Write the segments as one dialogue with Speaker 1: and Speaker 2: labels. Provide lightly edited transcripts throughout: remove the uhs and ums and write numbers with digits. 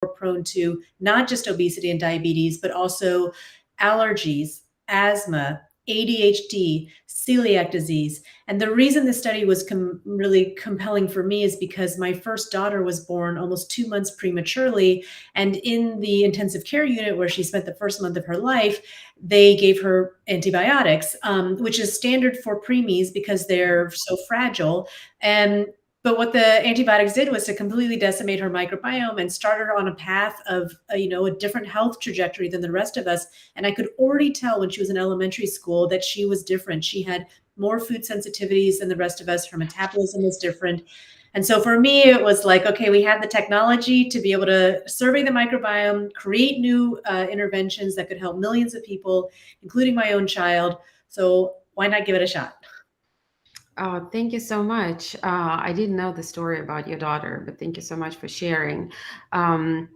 Speaker 1: prone to not just obesity and diabetes, but also allergies, asthma, ADHD, celiac disease. And the reason this study was really compelling for me is because my first daughter was born almost 2 months prematurely. And in the intensive care unit where she spent the first month of her life, they gave her antibiotics, which is standard for preemies because they're so fragile. But what the antibiotics did was to completely decimate her microbiome and start her on a path of, a different health trajectory than the rest of us. And I could already tell when she was in elementary school that she was different. She had more food sensitivities than the rest of us. Her metabolism was different. And so for me, it was like, okay, we have the technology to be able to survey the microbiome, create new interventions that could help millions of people, including my own child. So why not give it a shot?
Speaker 2: Oh, thank you so much. I didn't know the story about your daughter, but thank you so much for sharing. Um,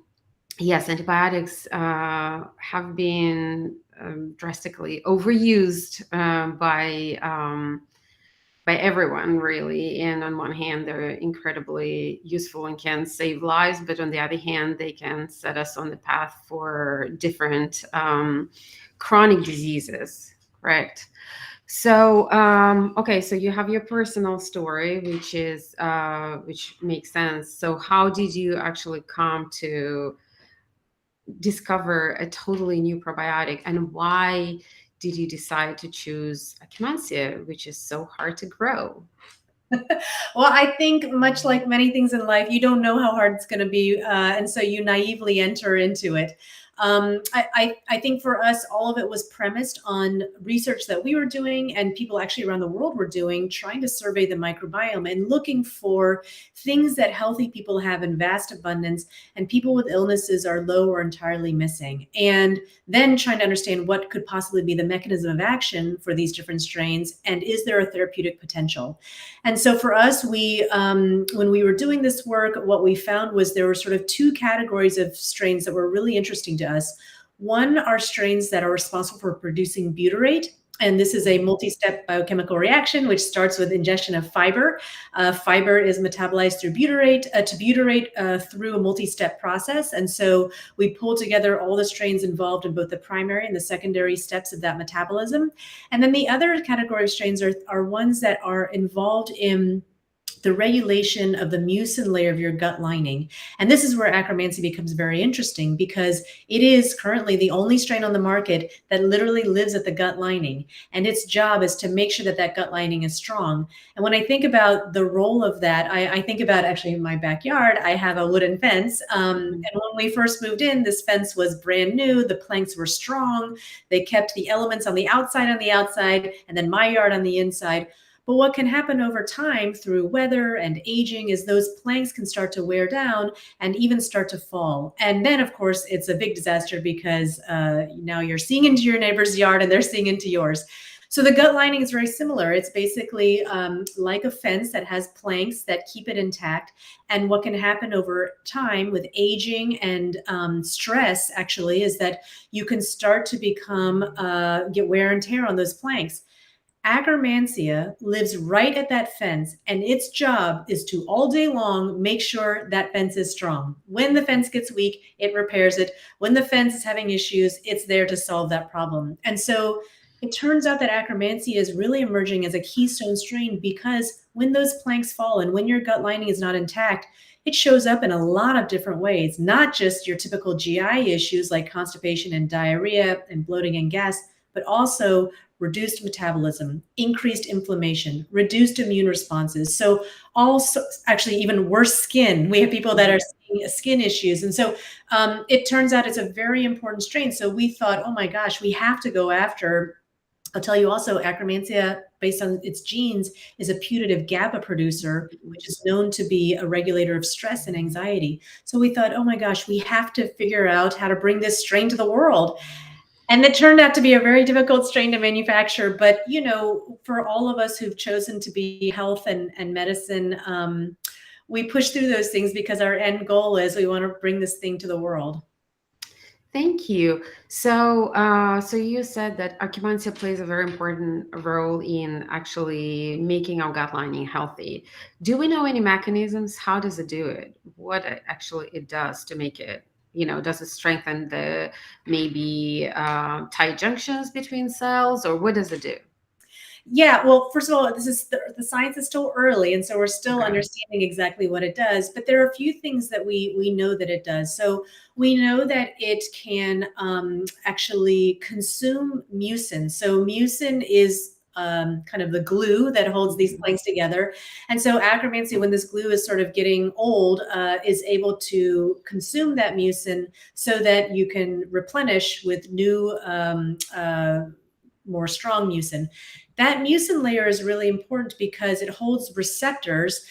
Speaker 2: yes, antibiotics have been drastically overused by everyone, really. And on one hand, they're incredibly useful and can save lives, but on the other hand, they can set us on the path for different chronic diseases, correct? So, okay, so you have your personal story, which makes sense. So, how did you actually come to discover a totally new probiotic, and why did you decide to choose Akkermansia, which is so hard to grow?
Speaker 1: Well, I think much like many things in life, you don't know how hard it's going to be, and so you naively enter into it. I think for us, all of it was premised on research that we were doing and people actually around the world were doing, trying to survey the microbiome and looking for things that healthy people have in vast abundance and people with illnesses are low or entirely missing. And then trying to understand what could possibly be the mechanism of action for these different strains and is there a therapeutic potential? And so for us, when we were doing this work, what we found was there were sort of two categories of strains that were really interesting to us. One are strains that are responsible for producing butyrate. And this is a multi-step biochemical reaction, which starts with ingestion of fiber. Fiber is metabolized through butyrate to butyrate through a multi-step process. And so we pull together all the strains involved in both the primary and the secondary steps of that metabolism. And then the other category of strains are ones that are involved in the regulation of the mucin layer of your gut lining. And this is where Akkermansia becomes very interesting because it is currently the only strain on the market that literally lives at the gut lining. And its job is to make sure that that gut lining is strong. And when I think about the role of that, I think about actually in my backyard, I have a wooden fence. And when we first moved in, this fence was brand new. The planks were strong. They kept the elements on the outside, and then my yard on the inside. But what can happen over time through weather and aging is those planks can start to wear down and even start to fall. And then, of course, it's a big disaster because now you're seeing into your neighbor's yard and they're seeing into yours. So the gut lining is very similar. It's basically like a fence that has planks that keep it intact. And what can happen over time with aging and stress, actually, is that you can start to get wear and tear on those planks. Akkermansia lives right at that fence, and its job is to all day long make sure that fence is strong. When the fence gets weak, it repairs it. When the fence is having issues, it's there to solve that problem. And so it turns out that Akkermansia is really emerging as a keystone strain because when those planks fall and when your gut lining is not intact, it shows up in a lot of different ways, not just your typical GI issues like constipation and diarrhea and bloating and gas, but also reduced metabolism, increased inflammation, reduced immune responses. So also actually even worse skin. We have people that are seeing skin issues. And so it turns out it's a very important strain. So we thought, oh my gosh, we have to go after. I'll tell you also, Akkermansia, based on its genes, is a putative GABA producer, which is known to be a regulator of stress and anxiety. So we thought, oh my gosh, we have to figure out how to bring this strain to the world. And it turned out to be a very difficult strain to manufacture. But, for all of us who've chosen to be health and medicine, we push through those things because our end goal is we want to bring this thing to the world.
Speaker 2: Thank you. So you said that Akkermansia plays a very important role in actually making our gut lining healthy. Do we know any mechanisms? How does it do it? What actually it does to make it? does it strengthen the maybe tight junctions between cells, or what does it do?
Speaker 1: Yeah, well, first of all, this is the science is still early, and so we're still
Speaker 2: Okay.
Speaker 1: understanding exactly what it does. But there are a few things that we know that it does. So we know that it can actually consume mucin. So mucin is kind of the glue that holds these
Speaker 2: Mhm.
Speaker 1: planks together. And so Akkermansia, when this glue is sort of getting old, is able to consume that mucin so that you can replenish with new more strong mucin. That mucin layer is really important because it holds receptors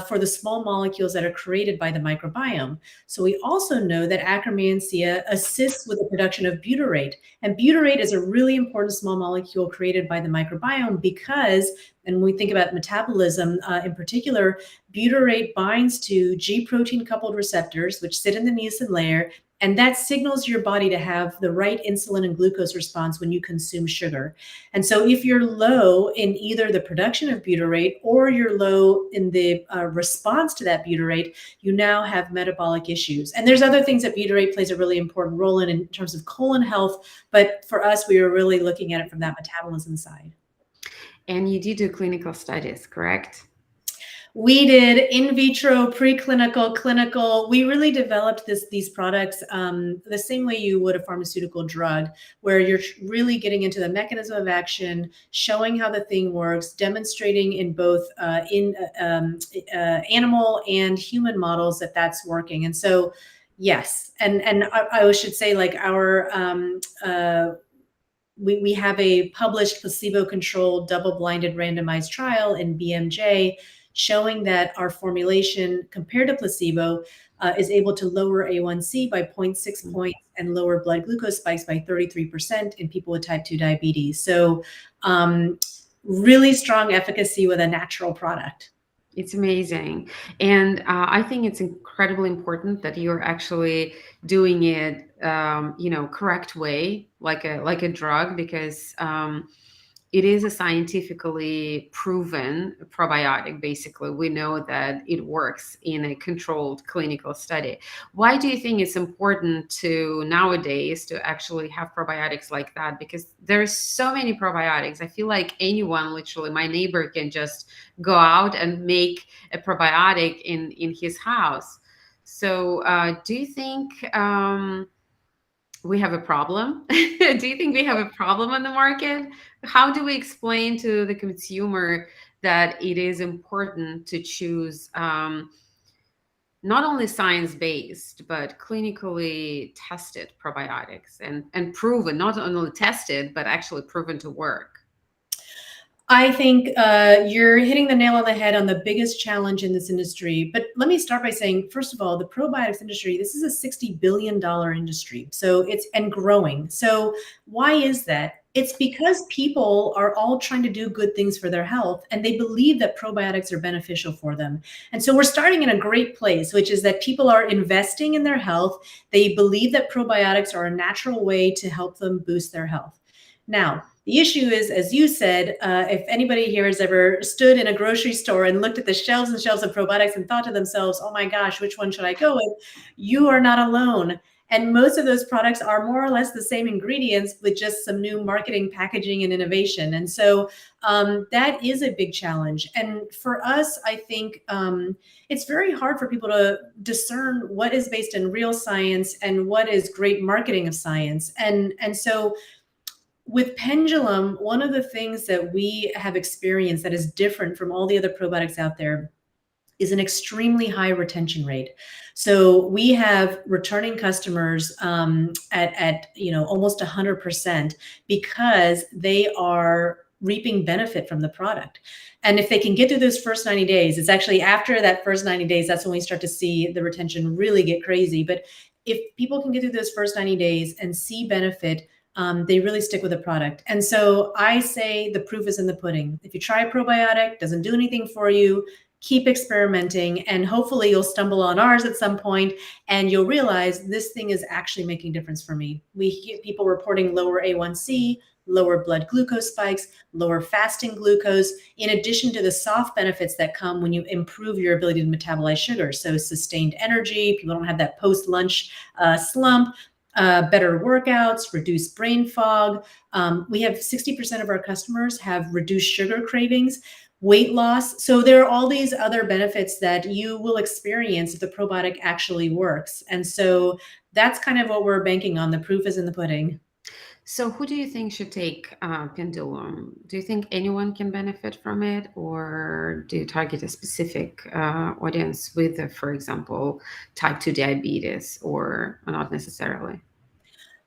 Speaker 1: for the small molecules that are created by the microbiome. So we also know that Akkermansia assists with the production of butyrate. And butyrate is a really important small molecule created by the microbiome because, and when we think about metabolism in particular, butyrate binds to G protein coupled receptors, which sit in the mucin layer, and that signals your body to have the right insulin and glucose response when you consume sugar. And so if you're low in either the production of butyrate or you're low in the response to that butyrate, you now have metabolic issues. And there's other things that butyrate plays a really important role in terms of colon health. But for us, we were really looking at it from that metabolism side.
Speaker 2: And you did do clinical studies, correct?
Speaker 1: We did in vitro, preclinical, clinical. We really developed these products the same way you would a pharmaceutical drug, where you're really getting into the mechanism of action, showing how the thing works, demonstrating in both animal and human models that that's working. And so, yes, and I should say, like our we have a published placebo-controlled double-blinded randomized trial in BMJ showing that our formulation compared to placebo is able to lower A1C by 0.6 points and lower blood glucose spikes by 33% in people with type 2 diabetes. So really strong efficacy with a natural product.
Speaker 2: It's amazing. And I think it's incredibly important that you're actually doing it, correct way, like a drug, because it is a scientifically proven probiotic. Basically, we know that it works in a controlled clinical study. Why do you think it's important to nowadays to actually have probiotics like that? Because there's so many probiotics. I feel like anyone, literally my neighbor, can just go out and make a probiotic in his house. So do you think we have a problem? Do you think we have a problem on the market? How do we explain to the consumer that it is important to choose not only science-based but clinically tested probiotics and proven, not only tested but actually proven to work?
Speaker 1: I think you're hitting the nail on the head on the biggest challenge in this industry. But let me start by saying, first of all, the probiotics industry, this is a $60 billion industry. So it's and growing. So why is that? It's because people are all trying to do good things for their health and they believe that probiotics are beneficial for them. And so we're starting in a great place, which is that people are investing in their health. They believe that probiotics are a natural way to help them boost their health. Now, the issue is, as you said, if anybody here has ever stood in a grocery store and looked at the shelves and shelves of probiotics and thought to themselves, oh my gosh, which one should I go with? You are not alone. And most of those products are more or less the same ingredients with just some new marketing, packaging, and innovation. And so that is a big challenge. And for us, I think it's very hard for people to discern what is based in real science and what is great marketing of science. And so with Pendulum, one of the things that we have experienced that is different from all the other probiotics out there is an extremely high retention rate. So we have returning customers at almost 100% because they are reaping benefit from the product. And if they can get through those first 90 days, it's actually after that first 90 days, that's when we start to see the retention really get crazy. But if people can get through those first 90 days and see benefit, they really stick with the product. And so I say the proof is in the pudding. If you try a probiotic, doesn't do anything for you, keep experimenting, and hopefully you'll stumble on ours at some point and you'll realize this thing is actually making a difference for me. We get people reporting lower A1C, lower blood glucose spikes, lower fasting glucose, in addition to the soft benefits that come when you improve your ability to metabolize sugar. So sustained energy, people don't have that post-lunch slump, better workouts, reduced brain fog. We have 60% of our customers have reduced sugar cravings, weight loss. So there are all these other benefits that you will experience if the probiotic actually works. And so that's kind of what we're banking on. The proof is in the pudding.
Speaker 2: So, who do you think should take Pendulum? Do you think anyone can benefit from it, or do you target a specific audience with, for example, type 2 diabetes, or not necessarily?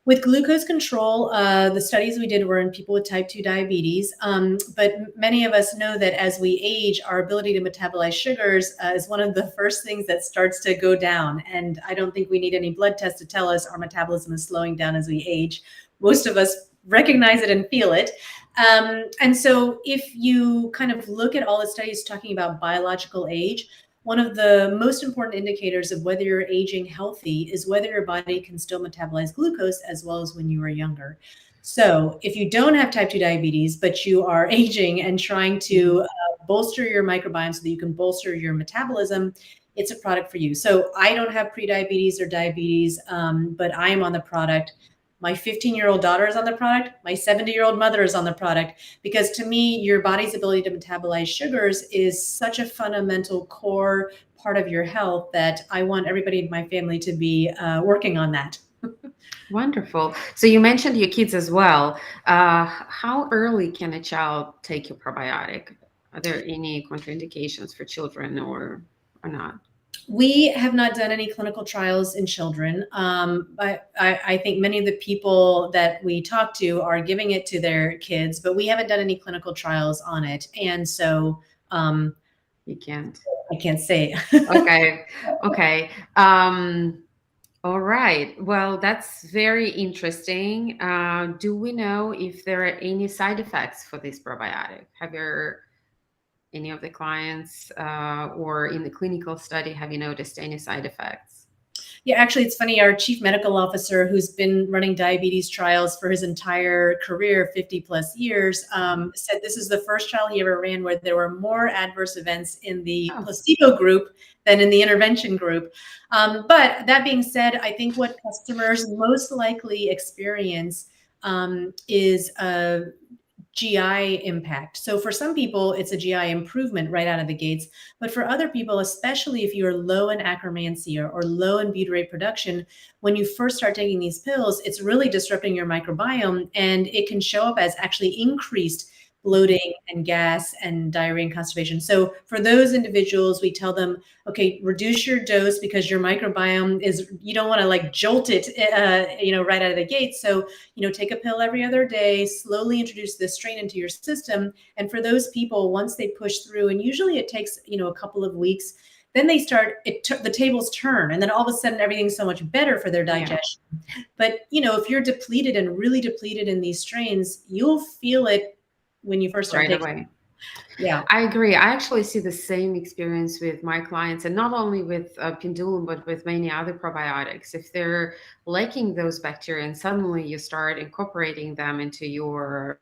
Speaker 1: With glucose control, the studies we did were in people with type 2 diabetes. But many of us know that as we age, our ability to metabolize sugars is one of the first things that starts to go down. And I don't think we need any blood tests to tell us our metabolism is slowing down as we age. Most of us recognize it and feel it. And so if you kind of look at all the studies talking about biological age, one of the most important indicators of whether you're aging healthy is whether your body can still metabolize glucose as well as when you were younger. So if you don't have type 2 diabetes, but you are aging and trying to bolster your microbiome so that you can bolster your metabolism, it's a product for you. So I don't have prediabetes or diabetes, but I am on the product. My 15-year-old daughter is on the product. My 70-year-old mother is on the product, because to me, your body's ability to metabolize sugars is such a fundamental core part of your health that I want everybody in my family to be working on that.
Speaker 2: Wonderful. So, you mentioned your kids as well. How early can a child take your probiotic? Are there any contraindications for children, or not?
Speaker 1: We have not done any clinical trials in children. But I think many of the people that we talk to are giving it to their kids, but we haven't done any clinical trials on it. And so
Speaker 2: You can't.
Speaker 1: I can't say.
Speaker 2: Okay. Okay. All right. Well, that's very interesting. Do we know if there are any side effects for this probiotic? Have your any of the clients or in the clinical study, have you noticed any side effects?
Speaker 1: Yeah, actually, it's funny. Our chief medical officer, who's been running diabetes trials for his entire career, 50 plus years, said this is the first trial he ever ran where there were more adverse events in the
Speaker 2: Oh,
Speaker 1: placebo group than in the intervention group. But that being said, I think what customers most likely experience is GI impact. So for some people, it's a GI improvement right out of the gates. But for other people, especially if you're low in Akkermansia or low in butyrate production, when you first start taking these pills, it's really disrupting your microbiome, and it can show up as actually increased bloating and gas and diarrhea and constipation. So for those individuals, we tell them, okay, reduce your dose because your microbiome is, you don't want to like jolt it, right out of the gate. So, take a pill every other day, slowly introduce this strain into your system. And for those people, once they push through, and usually it takes, a couple of weeks, then they start, the tables turn, and then all of a sudden everything's so much better for their
Speaker 2: yeah,
Speaker 1: digestion. But, if you're depleted and really depleted in these strains, you'll feel it when you first start
Speaker 2: right
Speaker 1: taking.
Speaker 2: away.
Speaker 1: Yeah.
Speaker 2: I agree. I actually see the same experience with my clients, and not only with Pendulum, but with many other probiotics. If they're lacking those bacteria, and suddenly you start incorporating them into your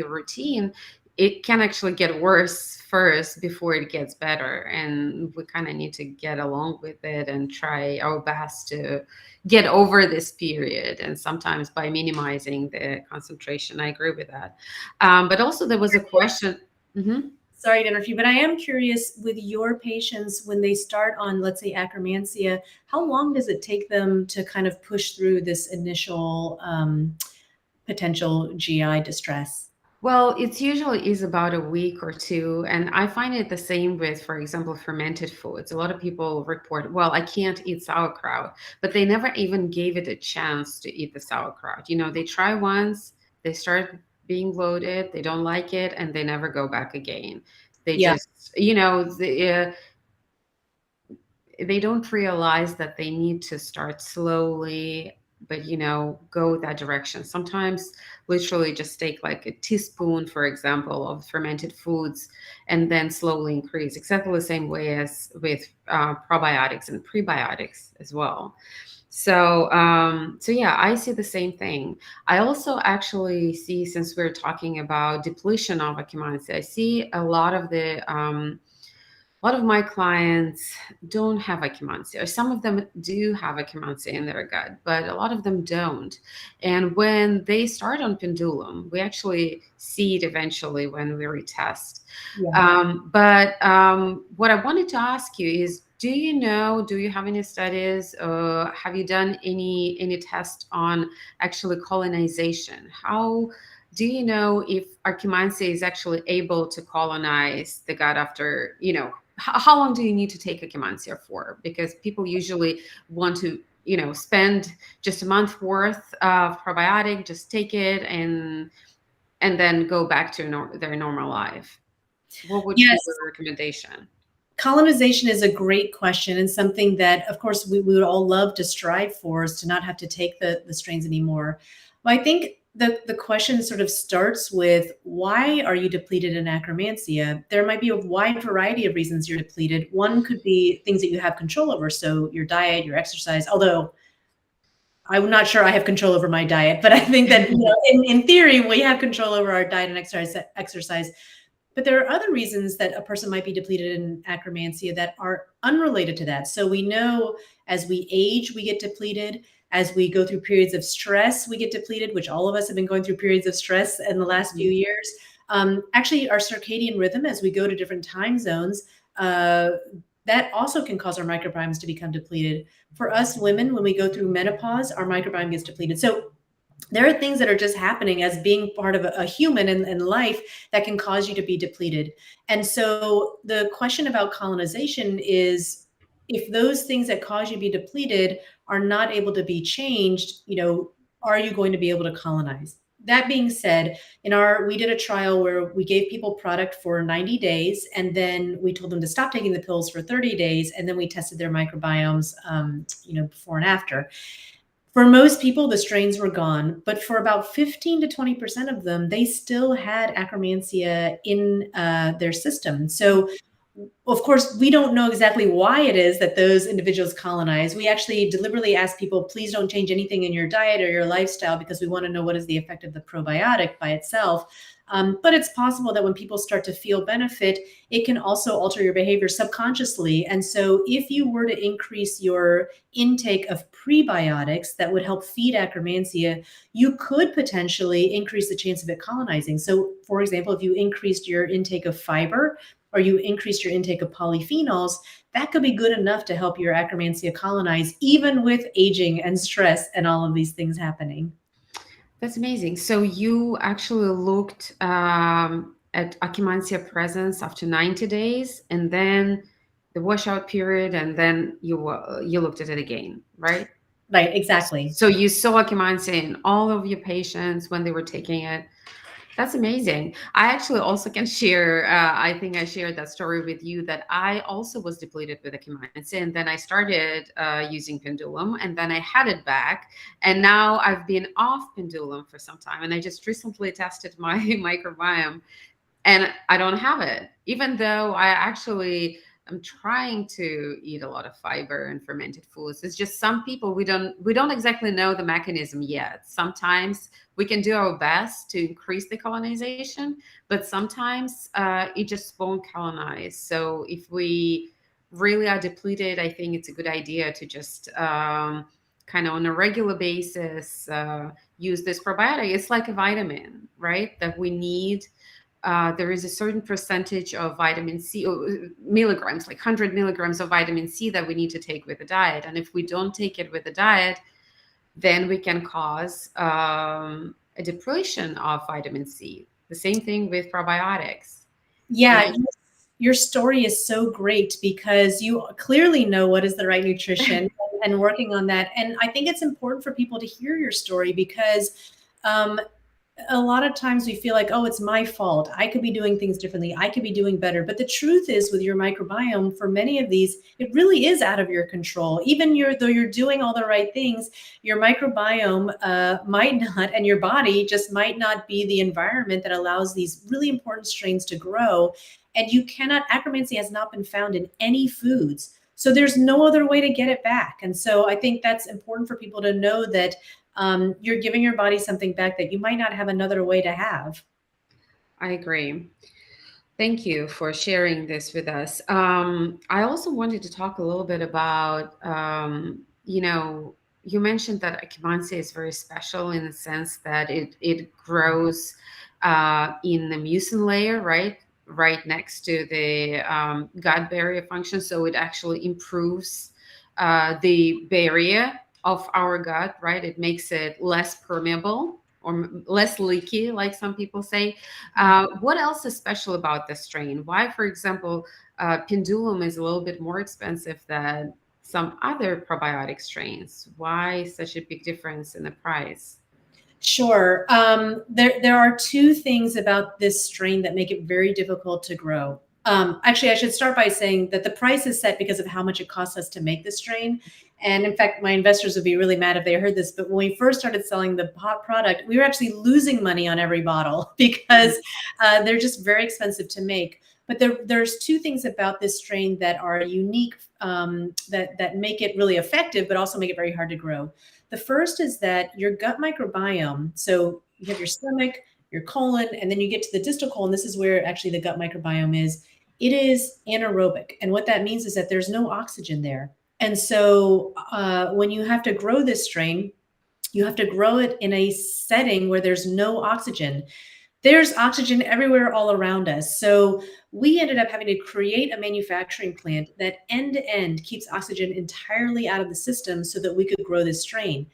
Speaker 2: routine, it can actually get worse first before it gets better. And we kind of need to get along with it and try our best to get over this period. And sometimes by minimizing the concentration, I agree with that. But also, there was a question. Mhm.
Speaker 1: Sorry to interrupt you, but I am curious, with your patients, when they start on, let's say, Akkermansia, how long does it take them to kind of push through this initial potential GI distress?
Speaker 2: Well, it usually is about a week or two. And I find it the same with, for example, fermented foods. A lot of people report, well, I can't eat sauerkraut, but they never even gave it a chance to eat the sauerkraut. They try once, they start being bloated, they don't like it, and they never go back again. They
Speaker 1: Yeah.
Speaker 2: just, they don't realize that they need to start slowly, but go that direction. Sometimes literally just take like a teaspoon, for example, of fermented foods, and then slowly increase, exactly the same way as with probiotics and prebiotics as well. So yeah, I see the same thing. I also actually see, since we're talking about depletion of Akkermansia, I see a lot of my clients don't have Akkermansia, or some of them do have Akkermansia in their gut, but a lot of them don't. And when they start on Pendulum, we actually see it eventually when we retest.
Speaker 1: Yeah.
Speaker 2: But what I wanted to ask you is, do you have any studies? Have you done any test on actually colonization? How do you know if Akkermansia is actually able to colonize the gut after, how long do you need to take Akkermansia for? Because people usually want to, spend just a month worth of probiotic, just take it and then go back to their normal life. What would be
Speaker 1: Yes.
Speaker 2: your recommendation?
Speaker 1: Colonization is a great question, and something that, of course, we would all love to strive for, is to not have to take the strains anymore. But I think the question sort of starts with, why are you depleted in Akkermansia? There might be a wide variety of reasons you're depleted. One could be things that you have control over, so your diet, your exercise, although I'm not sure I have control over my diet, but I think that, in theory, we have control over our diet and exercise. But there are other reasons that a person might be depleted in Akkermansia that are unrelated to that. So we know as we age, we get depleted. As we go through periods of stress, we get depleted, which all of us have been going through periods of stress in the last few years. Actually, our circadian rhythm, as we go to different time zones, that also can cause our microbiomes to become depleted. For us women, when we go through menopause, our microbiome gets depleted. So there are things that are just happening as being part of a human in life that can cause you to be depleted. And so the question about colonization is, if those things that cause you to be depleted are not able to be changed, are you going to be able to colonize? That being said, we did a trial where we gave people product for 90 days, and then we told them to stop taking the pills for 30 days, and then we tested their microbiomes, before and after. For most people, the strains were gone, but for about 15 to 20% of them, they still had Akkermansia in their system. So, of course, we don't know exactly why it is that those individuals colonize. We actually deliberately ask people, please don't change anything in your diet or your lifestyle, because we want to know what is the effect of the probiotic by itself. But it's possible that when people start to feel benefit, it can also alter your behavior subconsciously. And so if you were to increase your intake of prebiotics that would help feed Akkermansia, you could potentially increase the chance of it colonizing. So, for example, if you increased your intake of fiber, or you increased your intake of polyphenols, that could be good enough to help your Akkermansia colonize, even with aging and stress and all of these things happening.
Speaker 2: That's amazing. So you actually looked at Akkermansia presence after 90 days, and then the washout period, and then you looked at it again, right?
Speaker 1: Right, exactly.
Speaker 2: So you saw Akkermansia in all of your patients when they were taking it. That's amazing. I actually also can share. I think I shared that story with you, that I also was depleted with Akkermansia, and then I started using Pendulum, and then I had it back, and now I've been off Pendulum for some time, and I just recently tested my microbiome, and I don't have it, even though I actually am trying to eat a lot of fiber and fermented foods. It's just some people, we don't exactly know the mechanism yet. Sometimes we can do our best to increase the colonization, but sometimes it just won't colonize. So if we really are depleted, I think it's a good idea to just kind of on a regular basis use this probiotic. It's like a vitamin, right? That we need. There is a certain percentage of vitamin C, or milligrams, like 100 milligrams of vitamin C, that we need to take with the diet. And if we don't take it with the diet, then we can cause a depletion of vitamin C. The same thing with probiotics.
Speaker 1: Yeah,
Speaker 2: And
Speaker 1: your story is so great because you clearly know what is the right nutrition and working on that. And I think it's important for people to hear your story because um, a lot of times we feel like, oh, it's my fault. I could be doing things differently. I could be doing better. But the truth is, with your microbiome, for many of these, it really is out of your control. Even though you're doing all the right things, your microbiome might not, and your body just might not be the environment that allows these really important strains to grow. And Akkermansia has not been found in any foods. So there's no other way to get it back. And so I think that's important for people to know that you're giving your body something back that you might not have another way to have.
Speaker 2: I agree. Thank you for sharing this with us. I also wanted to talk a little bit about, you mentioned that Akkermansia is very special in the sense that it grows in the mucin layer, right? Right next to the gut barrier function. So it actually improves the barrier of our gut, right? It makes it less permeable or less leaky, like some people say. What else is special about this strain? Why, for example, Pendulum is a little bit more expensive than some other probiotic strains? Why such a big difference in the price?
Speaker 1: Sure. There are two things about this strain that make it very difficult to grow. Actually, I should start by saying that the price is set because of how much it costs us to make the strain. And in fact, my investors would be really mad if they heard this. But when we first started selling the hot product, we were actually losing money on every bottle because they're just very expensive to make. But there's two things about this strain that are unique, that make it really effective, but also make it very hard to grow. The first is that your gut microbiome, so you have your stomach, your colon, and then you get to the distal colon. This is where actually the gut microbiome is. It is anaerobic. And what that means is that there's no oxygen there. And so when you have to grow this strain, you have to grow it in a setting where there's no oxygen. There's oxygen everywhere all around us. So we ended up having to create a manufacturing plant that end to end keeps oxygen entirely out of the system so that we could grow this strain.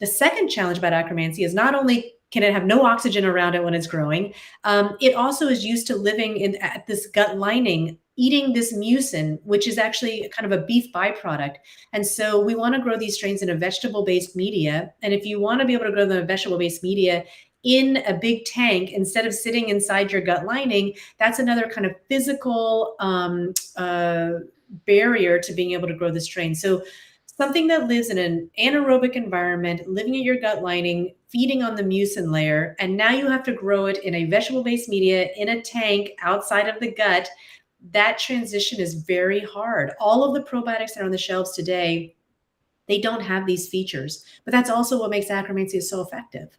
Speaker 1: The second challenge about Akkermansia is not only can it have no oxygen around it when it's growing, it also is used to living in at this gut lining, eating this mucin, which is actually kind of a beef byproduct. And so we want to grow these strains in a vegetable-based media. And if you want to be able to grow them in vegetable-based media in a big tank instead of sitting inside your gut lining, that's another kind of physical barrier to being able to grow the strain. So something that lives in an anaerobic environment, living in your gut lining, feeding on the mucin layer, and now you have to grow it in a vegetable-based media in a tank outside of the gut. That transition is very hard. All of the probiotics that are on the shelves today, they don't have these features, but that's also what makes Akkermansia so effective.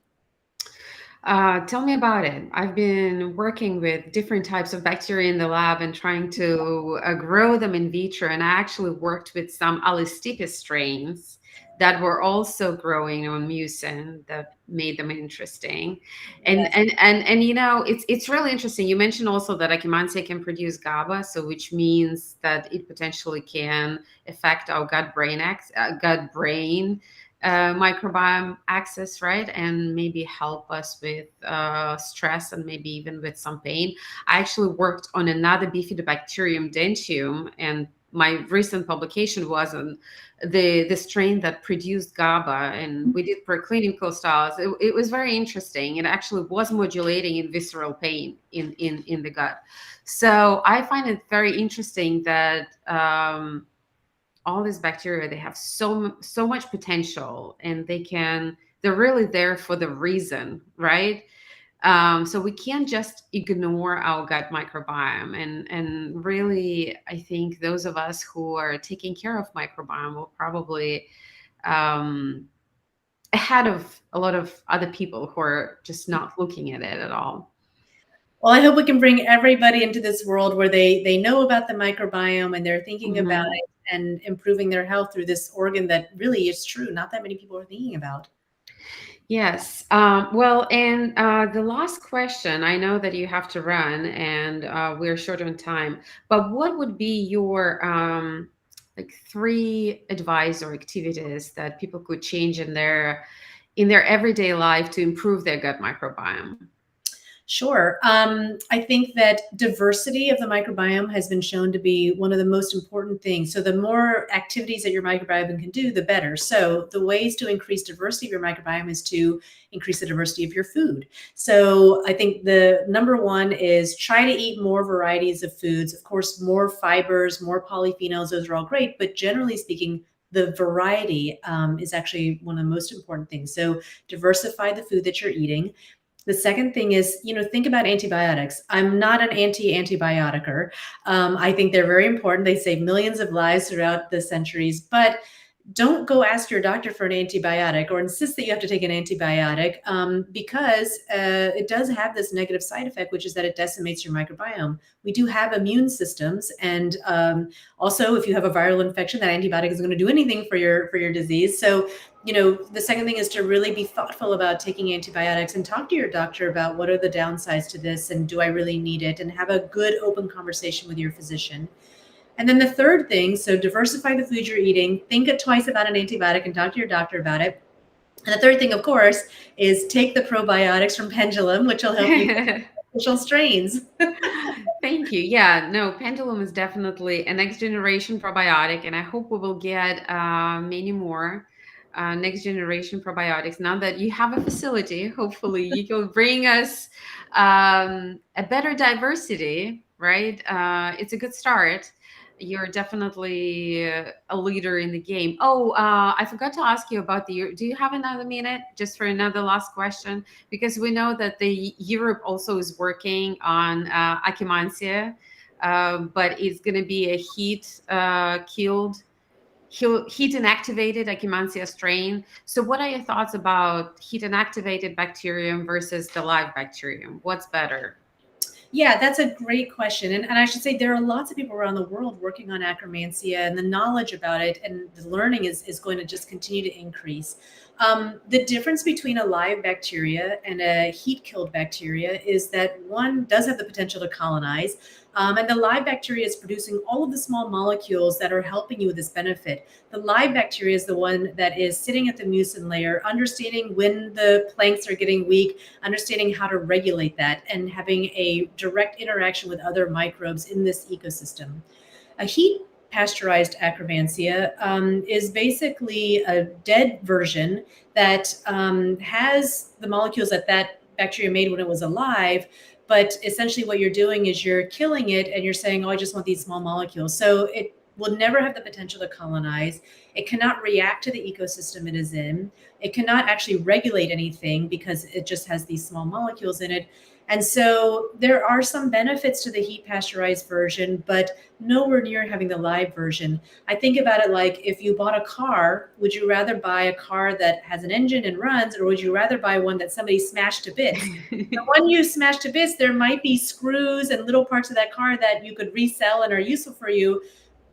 Speaker 2: Tell me about it. I've been working with different types of bacteria in the lab and trying to grow them in vitro. And I actually worked with some Alistipis strains that were also growing on mucin that made them interesting. And
Speaker 1: Yes.
Speaker 2: it's really interesting. You mentioned also that Akkermansia can produce GABA, so which means that it potentially can affect our gut brain microbiome access, right? And maybe help us with stress and maybe even with some pain. I actually worked on another bifidobacterium dentium, and my recent publication was on the strain that produced GABA, and we did preclinical studies. It was very interesting. It actually was modulating in visceral pain in the gut. So I find it very interesting that all these bacteria, they have so much potential, and they're really there for the reason, right? So we can't just ignore our gut microbiome, and really, I think those of us who are taking care of microbiome will probably ahead of a lot of other people who are just not looking at it at all.
Speaker 1: Well, I hope we can bring everybody into this world where they know about the microbiome and they're thinking about
Speaker 2: Mhm.
Speaker 1: it and improving their health through this organ that really is true. Not that many people are thinking about.
Speaker 2: Yes. Well, and the last question, I know that you have to run and we're short on time, but what would be your like three advice or activities that people could change in their everyday life to improve their gut microbiome?
Speaker 1: Sure. I think that diversity of the microbiome has been shown to be one of the most important things. So the more activities that your microbiome can do, the better. So the ways to increase diversity of your microbiome is to increase the diversity of your food. So I think the number one is try to eat more varieties of foods. Of course, more fibers, more polyphenols, those are all great. But generally speaking, the variety is actually one of the most important things. So diversify the food that you're eating. The second thing is, think about antibiotics. I'm not an anti-antibioticer. I think they're very important. They save millions of lives throughout the centuries, but don't go ask your doctor for an antibiotic or insist that you have to take an antibiotic, because it does have this negative side effect, which is that it decimates your microbiome. We do have immune systems, and also if you have a viral infection, that antibiotic isn't going to do anything for your disease. So the second thing is to really be thoughtful about taking antibiotics and talk to your doctor about what are the downsides to this and do I really need it, and have a good open conversation with your physician. And then the third thing, so diversify the food you're eating, think it twice about an antibiotic and talk to your doctor about it. And the third thing, of course, is take the probiotics from Pendulum, which will help you get special strains.
Speaker 2: Thank you. Yeah, no, Pendulum is definitely a next generation probiotic, and I hope we will get many more next generation probiotics. Now that you have a facility, hopefully you can bring us a better diversity, right? It's a good start. You're definitely a leader in the game. Oh, I forgot to ask you about do you have another minute just for another last question? Because we know that the Europe also is working on Akkermansia, but it's going to be a heat inactivated Akkermansia strain. So what are your thoughts about heat inactivated bacterium versus the live bacterium? What's better?
Speaker 1: Yeah, that's a great question. And I should say there are lots of people around the world working on Akkermansia, and the knowledge about it and the learning is going to just continue to increase. The difference between a live bacteria and a heat killed bacteria is that one does have the potential to colonize. And the live bacteria is producing all of the small molecules that are helping you with this benefit. The live bacteria is the one that is sitting at the mucin layer, understanding when the planks are getting weak, understanding how to regulate that, and having a direct interaction with other microbes in this ecosystem. A heat pasteurized Akkermansia is basically a dead version that has the molecules that bacteria made when it was alive. But essentially, what you're doing is you're killing it and you're saying, oh, I just want these small molecules. So it will never have the potential to colonize. It cannot react to the ecosystem it is in. It cannot actually regulate anything because it just has these small molecules in it. And so there are some benefits to the heat pasteurized version, but nowhere near having the live version. I think about it like if you bought a car, would you rather buy a car that has an engine and runs, or would you rather buy one that somebody smashed to bits? The one you smashed to bits, there might be screws and little parts of that car that you could resell and are useful for you,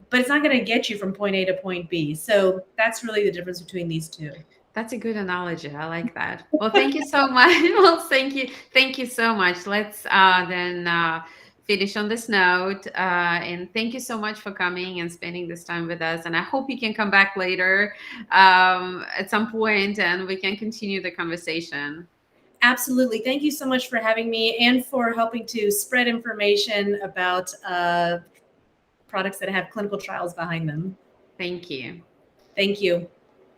Speaker 1: but it's not going to get you from point A to point B. So that's really the difference between these two.
Speaker 2: That's a good analogy. I like that. Well, thank you so much. Well, thank you. Thank you so much. Let's then finish on this note. And thank you so much for coming and spending this time with us. And I hope you can come back later at some point and we can continue the conversation.
Speaker 1: Absolutely. Thank you so much for having me and for helping to spread information about products that have clinical trials behind them.
Speaker 2: Thank you.
Speaker 1: Thank you.